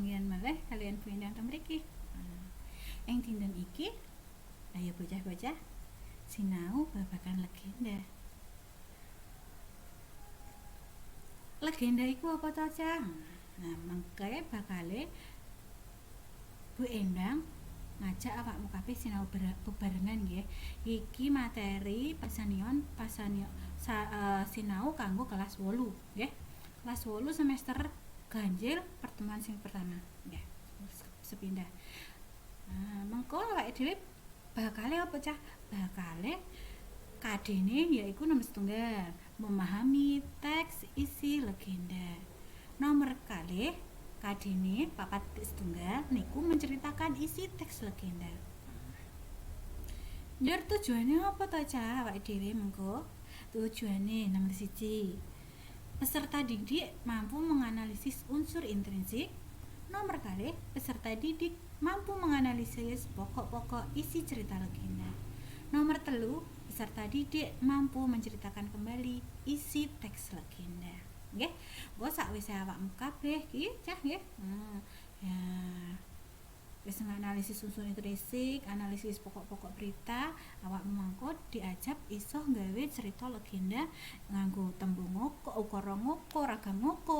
Sesungguhan malih kalian Bu Endang teng mriki. Ing dinten iki ayo bocah-bocah sinau babagan legenda. Legenda iku apa to, Cang? Nah, mengke bakale Bu Endang ngajak awakmu kabeh sinau bebarengan nggih. Iki materi sinau kanggo kelas 8 nggih. Kelas 8 semester ganjil pertemuan sing pertama nggih. Sepindah. Mengko awake dhewe bakale apa cah? Bakale kadene yaiku nomor setunggal memahami teks isi legenda. Nomor kalih kadene papat setunggal niku menceritakan isi teks legenda. Njur tujuane apa to cah awake dhewe mengko? Tujuane nomor 1. Peserta didik mampu menganalisis unsur intrinsik. Nomor kalih peserta didik mampu menganalisis pokok-pokok isi cerita legenda. Nomor 3, peserta didik mampu menceritakan kembali isi teks legenda. Nggih, engko sakwise awakmu kabeh iki cah nggih. Ya. Wis nganalisis unsur intrinsik, analisis pokok-pokok berita, awakmu mangko diajab iso nggawe cerita legenda nganggo tembung ngoko, ukara ngoko,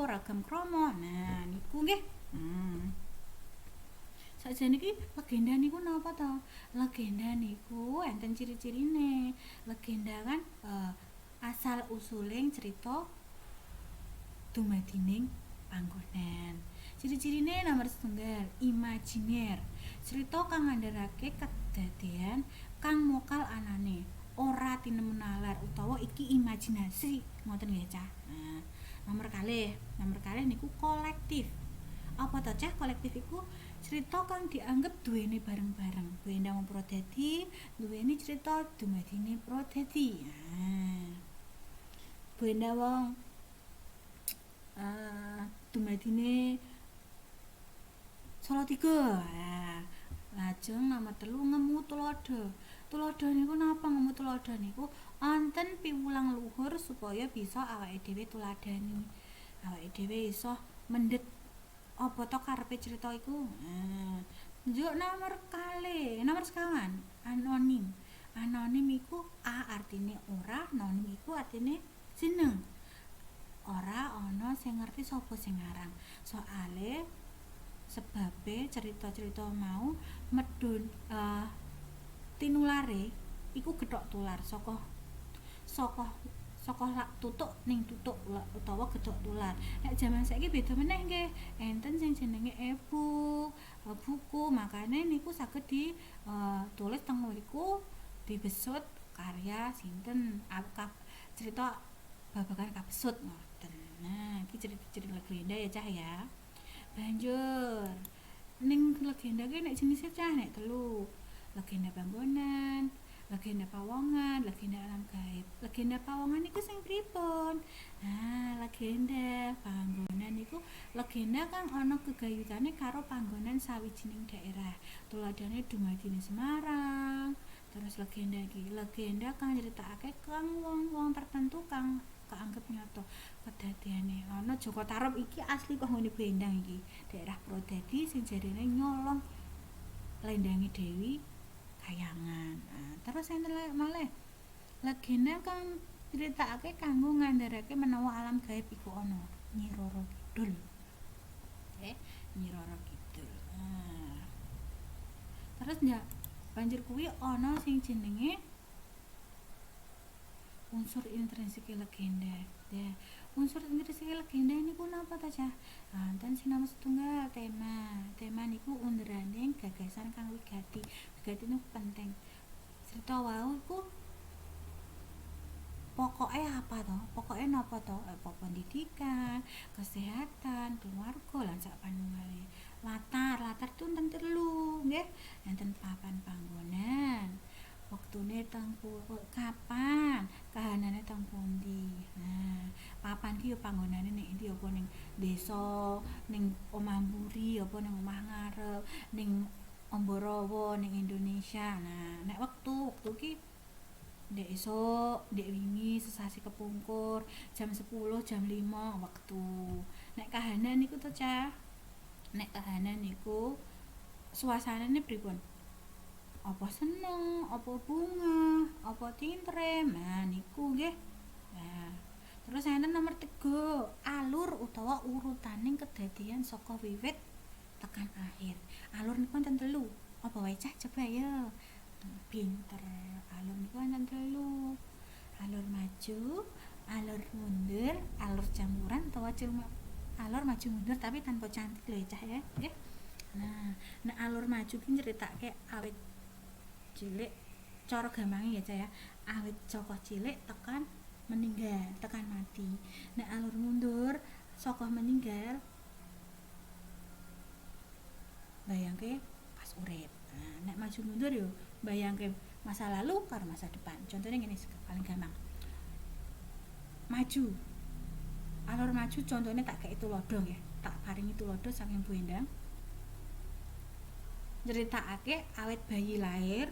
ragam krama. Nah, niku nggih. Sakjane iki legenda niku napa to? Legenda niku enten ciri-cirine. Legenda kan asal usuling cerita dumadining panggonan. Ciri-cirine nomor setunggal imajiner. Cerita kang ngandharake kedadean kang mokal anane, ora tinemu nalar utawa iki imajinasi. Ngoten nggih, Cah. Nah, nomor kalih niku kolektif. Apa to, Cah? Kolektif iku cerita kang dianggep duweni bareng-bareng. Bu Endang Prodadi duweni cerita dumadine Prodadi. Bu Endang dumadine Salatiga. Lajeng nomor 3 ngemu tulodo. Tulodo niku napa ngemu tulodo niku? Wonten piwulang luhur supaya bisa awake dhewe tuladani. Awake dhewe iso mendhet apa to karepe cerita iku. Njuk nomor sekawan anonim. Anonim iku a artine ora, nonim iku artine jeneng. Ora ana sing ngerti sapa sing ngarang. Soale sebabe cerita-cerita mau medun tinulare iku gethok tular saka tutuk ning tutuk utawa gethok tular. Nek jaman saiki beda meneh nggih. Enten sing jenenge e-book, buku, makane niku saged ditulis teng mriku dibesut karya sinten cerita babagan kabesut ngoten. Nah, iki cerita-cerita legenda ya Cah ya. Banjur ning legenda ki nek jenise Cah nek 3. Legenda panggonan, legenda pawongan, legenda alam gaib. Legenda pawongan niku sing pripun? Nah, legenda panggonan niku legenda kang ana gegayutane karo panggonan sawijining daerah. Tuladhane dumadine Semarang. Terus legenda iki, legenda kang nyritakake kang wong-wong tertentu kang kaanggep nyata kedadeane. Ana Joko Tarub iki asli kok ngene Bu Endang iki. Daerah Prodadi sing jarene nyolong lendange Dewi Kayangan. Terus enten malih legenda kang critakake kanggo ngandharake menawa alam gaib iku ana Nyi Roro Kidul. Nyi Roro Kidul. Terus ya banjur kuwi ana sing jenenge unsur intrinsik legenda. Ya, unsur intrinsik legenda niku napa ta, Cah? Enten sing nomor setunggal tema. Tema niku underane gagasan kang wigati. Wigati niku penting. Cerita wau iku pokoke apa to? Pokoke napa to? Pendidikan, kesehatan, keluarga lan sak panunggale. Latar tuh enten 3, nggih. Enten papan panggonan. Wektune teng kapan, kahanane teng pundi. Nah, papan ki yo panggonane ning endi apa ning desa, ning omah mburi apa ning omah ngarep, ning Ambarawa ning Indonesia. Nah, nek wektu ki ndek esuk, ndek wingi sesasi kepungkur, jam 10, jam 5 wektu. Nek kahanan niku to, Cah. Nek kahanan niku suasanane pripun? Apa seneng, apa bunga, apa tintrem. Nah, niku nggih. Nah, terus enten nomor 3, alur utawa urutaning kedadian saka wiwit tekan akhir. Alur niku enten 3. Apa wae cah coba ya. Pinter. Alur niku enten 3. Alur maju, alur mundur, alur campuran utawa alur maju mundur tapi tanpa cantik lho cah ya. Nggih. Nah, alur maju ki nyeritake awit cilik cara gampange ya cah ya. Awit saka cilik tekan meninggal, tekan mati. Nek alur mundur saka meninggal bayangke pas urip. Nah, nek maju mundur yo bayangke masa lalu karo masa depan. Contohnya ngene paling gampang. Maju. Alur maju contohnya tak kayak tulodo ya. Tak paringi tulodo saking Bu Endang. Nyeritakake awet bayi lahir,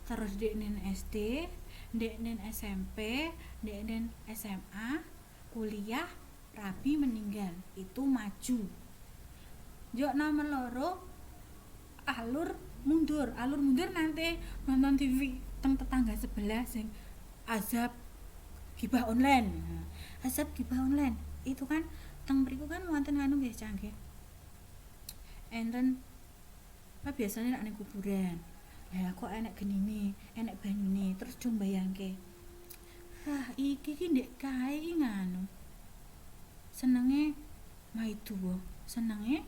terus deknen SD, deknen SMP, deknen SMA, kuliah, rabi meninggal. Itu maju. Yo nomor loro alur mundur. Alur mundur nanti nonton TV teng tetangga sebelah sing azab gibah online. Azab gibah online itu kan teng mriku kan wonten anu nggih canggih. Enten apa biasanya nek ning kuburan. Lah kok enek genine, enek banyune, terus do mbayangke. Iki ki ndek kae ki nganu. Senenge maidu, senenge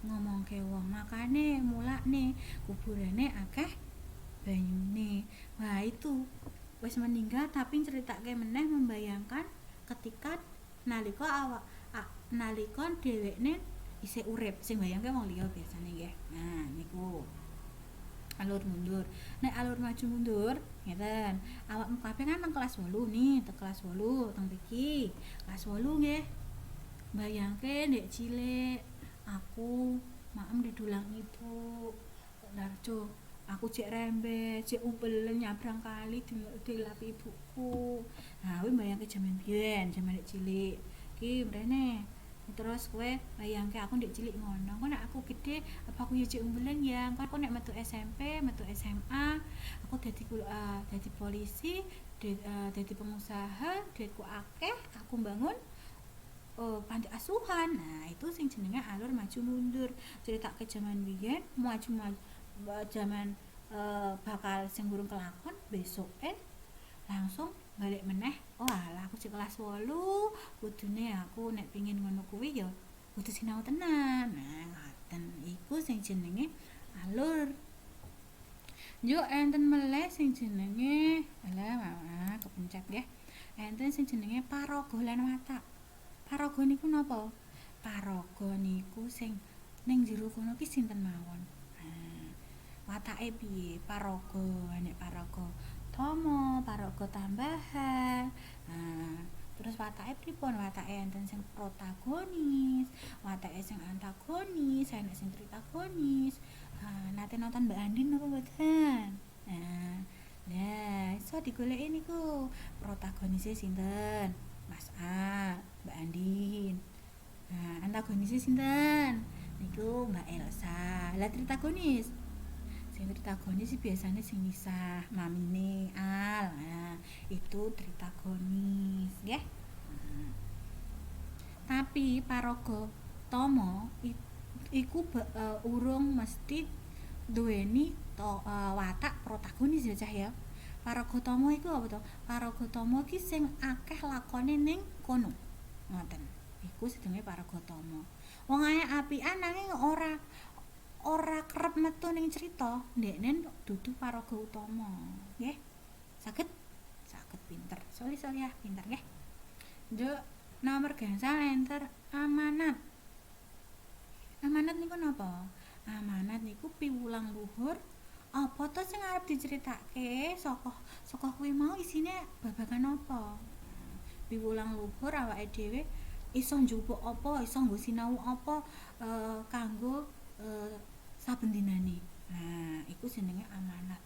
ngomongke wong, makane mulakne kuburane akeh banyune. Wah itu wis meninggal tapi ceritake meneh membayangkan ketika nalika nalika dhewekne isih urip, sing bayangke wong liya biasane nggih. Nah niku alur mundur. Nek alur maju mundur ngeten, awakmu kabeh kan nang kelas 8 nih, teng kelas 8 teng mriki. Kelas 8 nggih. Bayangke ndek cilik aku maem didulang ibu. Darjo aku cek rembet, cek umpelen nyabrang kali dilapi ibuku. Nah, kuwi bayangke jaman biyen, jaman ndek cilik. Ki mrene terus kowe bayangke aku ndek cilik ngono. Kok nek aku gede apa aku ya cek umbelen ya. Aku nek metu SMP, metu SMA, aku dadi polisi, dadi pengusaha, duitku akeh, aku bangun panti asuhan. Nah, itu sing jenenge alur maju mundur. Ceritake jaman biyen, maju jaman bakal sing burung kelakon besoke langsung balik meneh. Oh alah aku cek kelas 8, kudune aku nek pengin ngono kuwi ya kudu sinau tenan. Nah, ngoten. Iku sing jenenge alur. Yo enten meleh sing jenenge alah kepencet nggih. Enten sing jenenge paraga lan watak. Paraga niku napa? Paraga niku sing ning jero kono ki sinten mawon. Watake piye? Paraga, nek paraga Tama, paraga tambahan. Terus watake pripun? Watake enten sing protagonis, watake sing antagonis, enek sing tritagonis. Nate nonton Mbak Andin napa mboten? Lah, iso digoleki niku. Protagonisé sinten? Mas A, Mbak Andin. Antagonisé sinten? Niku Mbak Elsa. Lah tritagonis sing tritagonis biasanya sing misah mamine Al. Nah, itu tritagonis nggih. Tapi paraga Tama iku urung mesti duweni watak protagonis ya cah ya. Paraga Tama iku apa to? Paraga Tama ki sing akeh lakone ning kono. Ngoten. Iku sedenge paraga Tama. Wong ae apian nanging ora kerep metu ning crita, ndeknen dudu paraga utama, nggih. Saged pinter. Solih-solih pinter nggih. Nduk nomor gangsal enter amanat. Amanat niku napa? Amanat niku piwulang luhur apa to sing arep diceritake saka kuwi mau isine babagan apa? Piwulang luhur awake dhewe iso njupuk apa, iso nggo sinau apa kanggo saben dinane. Nah, iku jenenge amanat.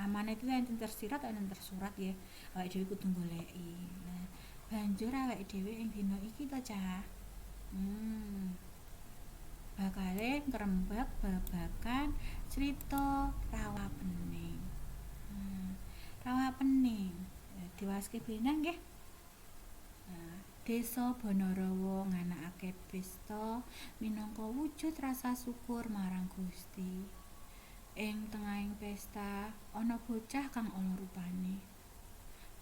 Amanat itu enten tersirat enten tersurat ya. Awake dhewe kudu goleki. Nah, banjur awake dhewe ing dina iki to, Cah. Hmm, bakale ngrembak babagan crita Rawapening. Hmm, Rawapening diwaske benang nggih. Nah, Désa Banarawa nganakake pesta minangka wujud rasa syukur marang Gusti. Ing tengahing pesta ana bocah kang ala rupane,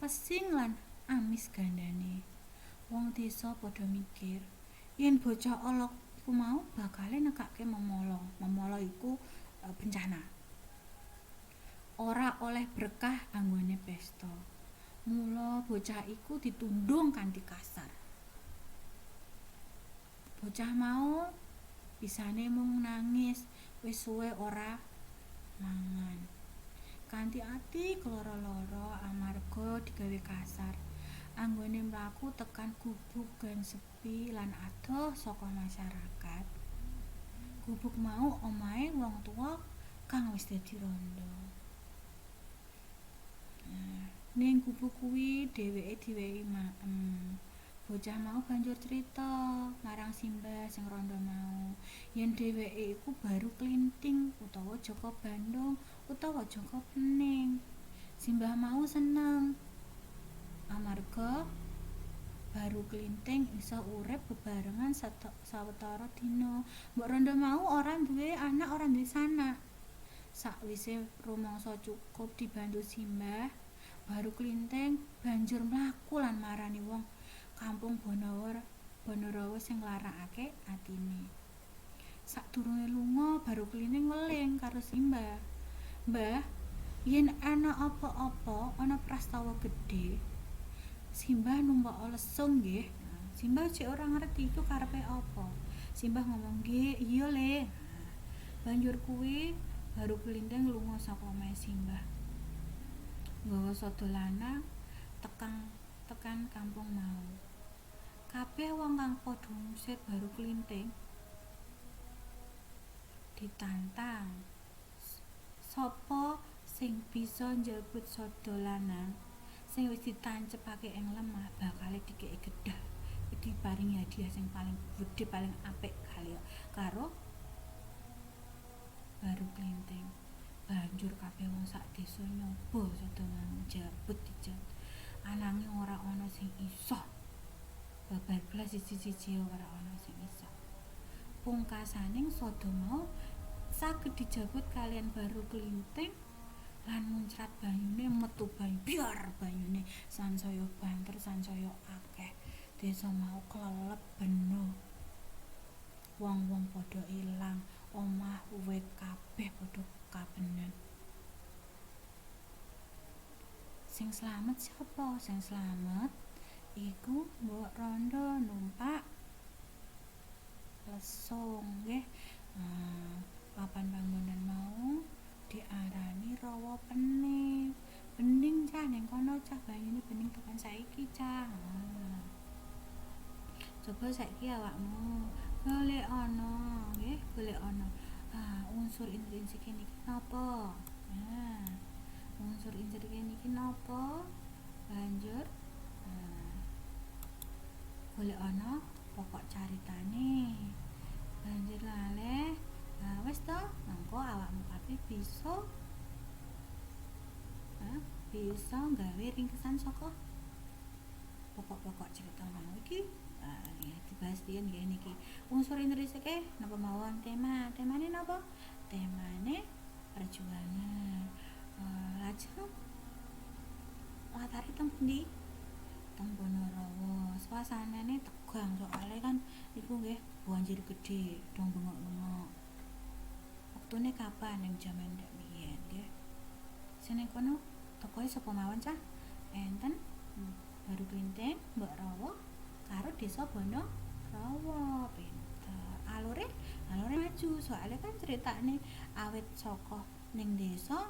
pesing lan amis gandane. Wong desa padha mikir, yen bocah ala iku mau bakale nekake memala. Memala iku bencana. Ora oleh berkah anggone pesta. Mula bocah iku ditundung kanthi kasar. Bocah mau bisane mung nangis, wis suwe ora mangan. Kanthi ati keloro-loro amarga digawe kasar. Anggone mlaku tekan gubuk gan sepi lan adoh saka masyarakat. Gubuk mau omahe wong tuwa kang wis dadi randha. Ning gubuk kuwi dheweke diwehi maem. Bocah mau banjur crita marang Simbah sing randha mau yen dheweke iku baru klinting utawa Jaka Bandung utawa Jaka Pening. Simbah mau seneng amarga baru klinting iso urip bebarengan sawetara dina. Mbok randha mau ora duwe anak, ora duwe sanak. Sakwise rumangsa cukup dibantu Simbah, baru klinting banjur mlaku lan marani wong kampung Banarawa sing nglarakake atine. Sadurunge lunga baru klinting weling karo Simbah. Mbah, yen ana apa-apa, ana prastawa gedhe, Simbah numpak lesung nggih. Simbah cek ora ngerti iku karepe apa. Simbah ngomong, "Nggih, iya Le." Banjur kuwi baru klinting lunga saka omahe Simbah. Nggawa sada lanang tekan kampung mau. Kabeh wong kang padha ngusir baru klinting ditantang. Sapa sing bisa njabut sada lanang sing wis ditancepake ing lemah bakale dikeki gedhah, diparingi hadiah sing paling gedhe, paling apik karo baru klinting. Banjur kabeh wong sak desa nyoba sada njabut dijabut. Ananging ora ana sing isa. Babar blas siji-siji ora ana sing isa. Pungkasaning sada mau saged dijabut kalian baru klinting lan muncrat banyune, metu banyu biar banyune sansaya banter, sansaya akeh. Desa mau klelep beno. Wong-wong padha ilang, omah wit kabeh padha kabenen. Sing slamet sapa? Sing slamet iku mbok rondo numpak lesung nggih. Papan panggonan mau diarani Rawapening. Bening cah ning kono cah, banyune bening tekan saiki cah. Coba saiki awakmu golek ana nggih, golek ana. Unsur intrinsike niki napa? Unsur intrinsike niki napa? Banjur golek ana pokok caritane. Banjur laleh, wis to, mengko awakmu kabeh bisa nggawe ringkesan saka pokok-pokok cerita mau iki. Dibahas diyen nggih niki. Unsur intrinsike napa mawon temane napa? Temane perjuangan. Lajeng latare teng pundi? Teng Banarawa. Suasanane tegang soalnya kan iku nggih banjir gedhe, dong bengok-bengok. Wektune kapan ning jaman ndek biyen nggih. Seneng kono tokoe sapa mawon cah? Enten baru klinting, Mbok Rawa karo Desa Banarawa. Pinter. Alure maju soalnya kan ceritane awit saka ning desa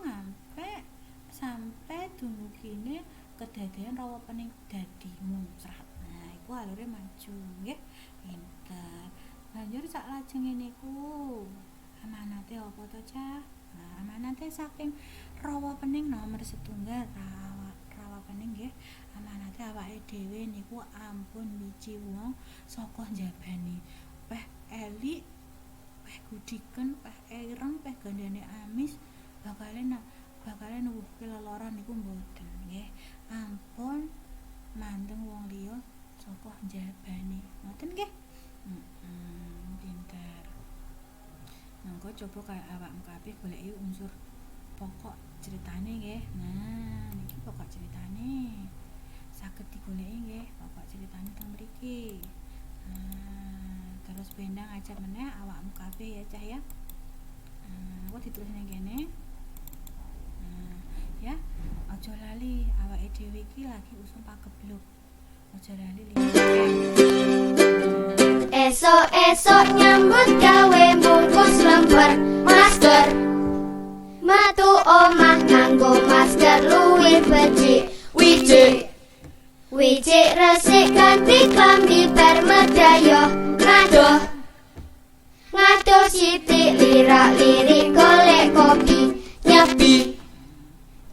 sampai dumugine kedadian Rawapening dadi muncrat. Nah, iku alure maju nggih. Pinter. Banjur sak lajenge niku amanate apa to, Cah? Amanate saking Rawapening nomor 1 Rawapening nggih. nggih. Amanate awake dhewe niku ampun miji wong saka njabani. Peh elik, peh gudiken, peh ireng, peh gandane amis bakale nuwuhke lelara niku mboten nggih. Ampun mandeng wong liya saka njabani. Ngoten nggih. Pinter. Monggo coba kaya awakmu kabeh goleki unsur pokok ceritane nggih. Nah, niki pokok ceritane. Saged digoleki nggih pokok ceritane teng mriki. Terus bendang aja meneh awakmu kabeh ya cah ya. Aku ditulis ning kene. Ya, aja lali awake dhewe iki lagi usum pagebluk. Aja lali Esok-esok nyambut gawe bungkus lemper masker. Metu omah nganggo masker luwih becik. Wijik resik ganti klambi permedaya. Ngadoh sithik lirak-lirik golek kopi.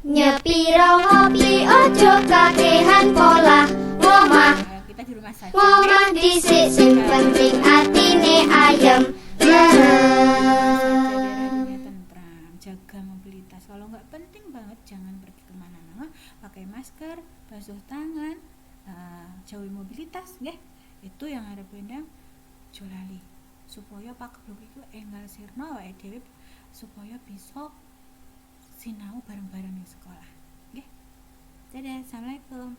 Nyepi ngopi ojo kakehan pola. kita di rumah saja. Ngomah dhisik sing penting atine ayem. Tentram, jaga mobilitas. Kalau nggak penting banget jangan pergi kemana-mana. Pakai masker, basuh tangan, jauhi mobilitas, nggih. Itu yang ada bendang jolali. Supaya pagebluk itu enggal sirna awake dhewe supaya bisa sinau bareng-bareng di sekolah. Nggih. Dadah, assalamualaikum.